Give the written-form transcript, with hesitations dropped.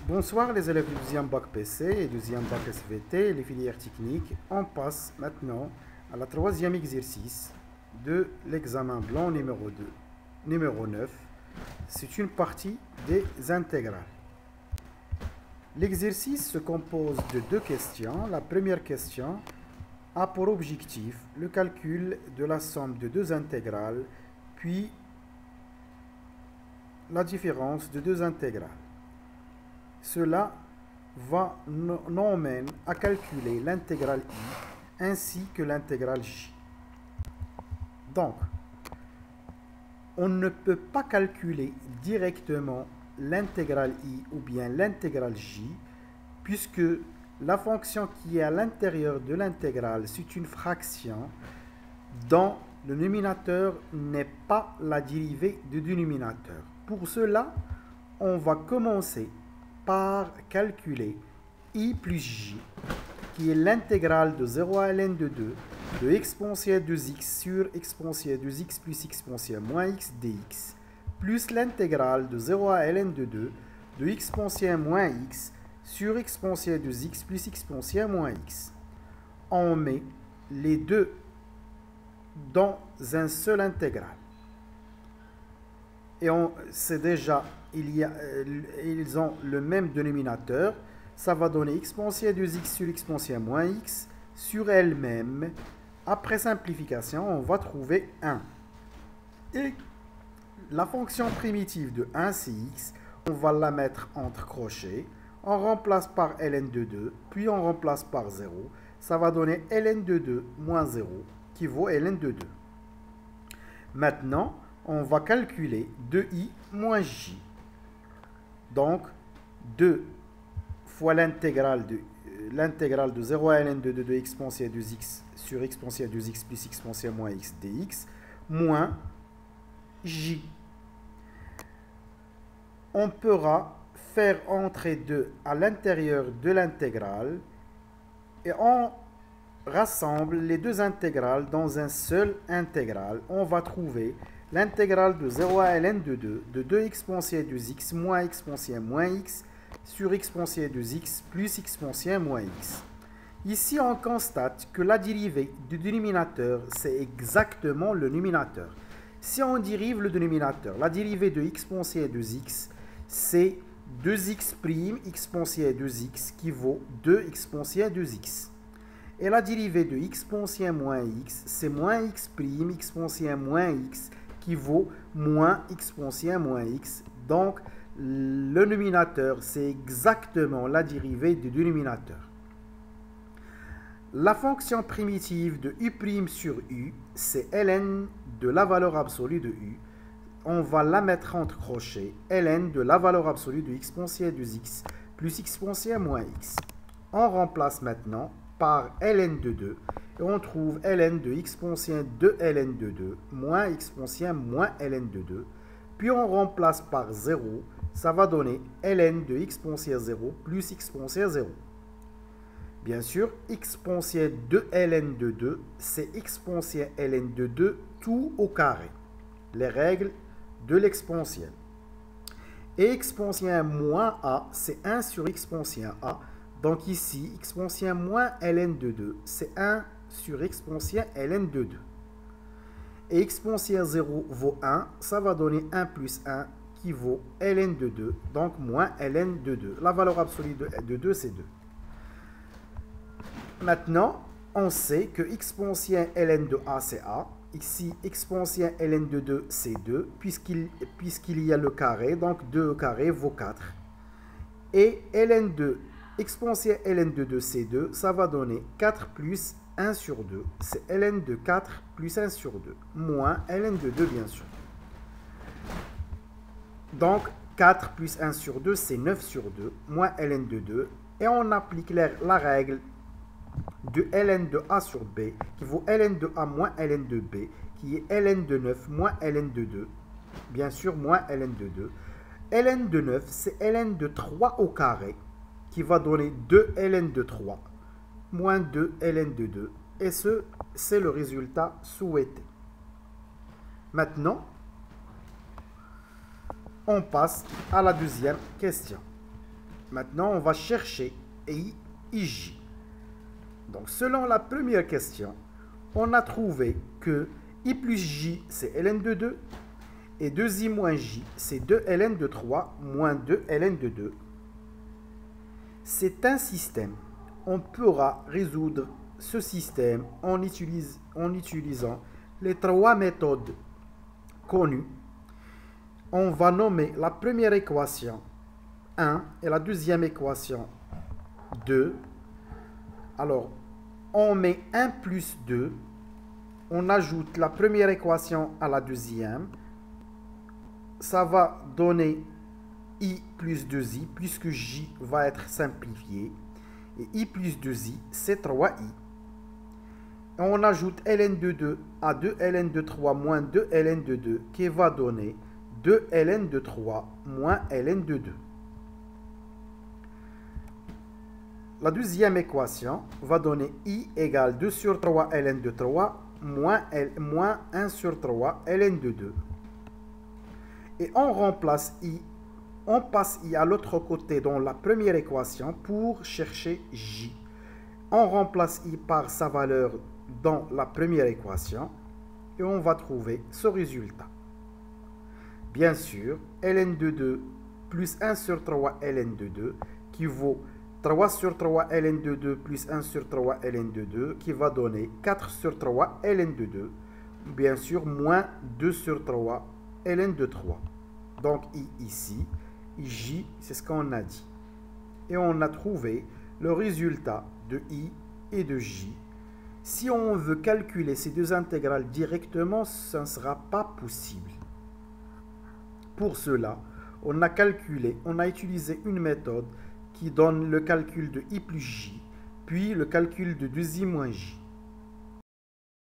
Bonsoir les élèves du deuxième bac PC et deuxième bac SVT et les filières techniques. On passe maintenant à la troisième exercice de l'examen blanc numéro 2, numéro 9. C'est une partie des intégrales. L'exercice se compose de deux questions. La première question a pour objectif le calcul de la somme de deux intégrales, puis la différence de deux intégrales. Cela nous emmène à calculer l'intégrale I ainsi que l'intégrale J. Donc, on ne peut pas calculer directement l'intégrale I ou bien l'intégrale J puisque la fonction qui est à l'intérieur de l'intégrale, c'est une fraction dont le numérateur n'est pas la dérivée du dénominateur. Pour cela, on va commencer par calculer I plus J, qui est l'intégrale de 0 à ln de 2 de exponentielle de x sur exponentielle de x plus exponentielle moins x dx, plus l'intégrale de 0 à ln de 2 de exponentielle moins x sur exponentielle de x plus exponentielle moins x. On met les deux dans un seul intégral. Et c'est déjà, ils ont le même dénominateur. Ça va donner exponentielle de x sur exponentielle moins x sur elle-même. Après simplification, on va trouver 1. Et la fonction primitive de 1, c'est x. On va la mettre entre crochets. On remplace par ln de 2, puis on remplace par 0. Ça va donner ln de 2 moins 0, qui vaut ln de 2. Maintenant, on va calculer 2i moins j. Donc, 2 fois l'intégrale de 0 à ln de 2 de exponentielle de x sur exponentielle de x plus exponentielle moins x dx moins j. On pourra faire entrer 2 à l'intérieur de l'intégrale et on rassemble les deux intégrales dans un seul intégral. On va trouver l'intégrale de 0 à ln de 2 de 2 exponentielle de x moins exponentielle moins x sur exponentielle de x plus exponentielle moins x. Ici, on constate que la dérivée du dénominateur, c'est exactement le numérateur. Si on dérive le dénominateur, la dérivée de exponentielle de x, c'est 2x' exponentielle de x qui vaut 2 exponentielle de x. Et la dérivée de exponentielle moins x, c'est moins x' exponentielle moins x qui vaut moins exponentielle moins x. Donc, le numérateur, c'est exactement la dérivée du dénominateur. La fonction primitive de u' sur u, c'est ln de la valeur absolue de u. On va la mettre entre crochets, ln de la valeur absolue de exponentielle de x plus exponentielle moins x. On remplace maintenant par ln de 2 et on trouve ln de exponentielle de ln de 2 moins exponentielle moins ln de 2. Puis on remplace par 0, ça va donner ln de exponentielle 0 plus exponentielle 0. Bien sûr, exponentielle de ln de 2, c'est exponentielle ln de 2 tout au carré. Les règles de l'exponentielle. Et exponentielle moins a, c'est 1 sur exponentielle a. Donc ici, exponentielle moins ln de 2, c'est 1 sur exponentielle ln de 2. Et exponentielle 0 vaut 1, ça va donner 1 plus 1 qui vaut ln de 2, donc moins ln de 2. La valeur absolue de 2, c'est 2. Maintenant, on sait que exponentielle ln de a, c'est a. Ici, exponentielle ln de 2, c'est 2, puisqu'il y a le carré, donc 2 au carré vaut 4. Et exponentielle ln de 2, c'est 2, ça va donner 4 plus 1 sur 2, c'est ln de 4 plus 1 sur 2, moins ln de 2, bien sûr. Donc, 4 plus 1 sur 2, c'est 9 sur 2, moins ln de 2, et on applique la règle de ln de a sur b, qui vaut ln de a moins ln de b, qui est ln de 9 moins ln de 2, bien sûr, moins ln de 2. ln de 9, c'est ln de 3 au carré, qui va donner 2 ln de 3, moins 2 ln de 2. Et c'est le résultat souhaité. Maintenant, on passe à la deuxième question. Maintenant, on va chercher I, IJ. Donc, selon la première question, on a trouvé que I plus J, c'est ln de 2. Et 2I moins J, c'est 2 ln de 3 moins 2 ln de 2. C'est un système. On pourra résoudre ce système en utilisant les 3 méthodes connues. On va nommer la première équation 1 et la deuxième équation 2. Alors, on met 1 plus 2. On ajoute la première équation à la deuxième. Ça va donner I plus 2I, puisque J va être simplifié. Et I plus 2I, c'est 3I. Et on ajoute ln de 2 à 2 ln de 3 moins 2 ln de 2, qui va donner 2 ln de 3 moins ln de 2. La deuxième équation va donner I égale 2 sur 3 ln de 3 moins 1 sur 3 ln de 2. Et on remplace I, on passe I à l'autre côté dans la première équation pour chercher J. On remplace I par sa valeur dans la première équation et on va trouver ce résultat. Bien sûr, ln de 2 plus 1 sur 3 ln de 2 qui vaut 3 sur 3 ln de 2 plus 1 sur 3 ln de 2 qui va donner 4 sur 3 ln de 2. Bien sûr, moins 2 sur 3 ln de 3. Donc, I ici, J, c'est ce qu'on a dit. Et on a trouvé le résultat de I et de J. Si on veut calculer ces deux intégrales directement, ça ne sera pas possible. Pour cela, on a utilisé une méthode qui donne le calcul de I plus J, puis le calcul de 2I moins J.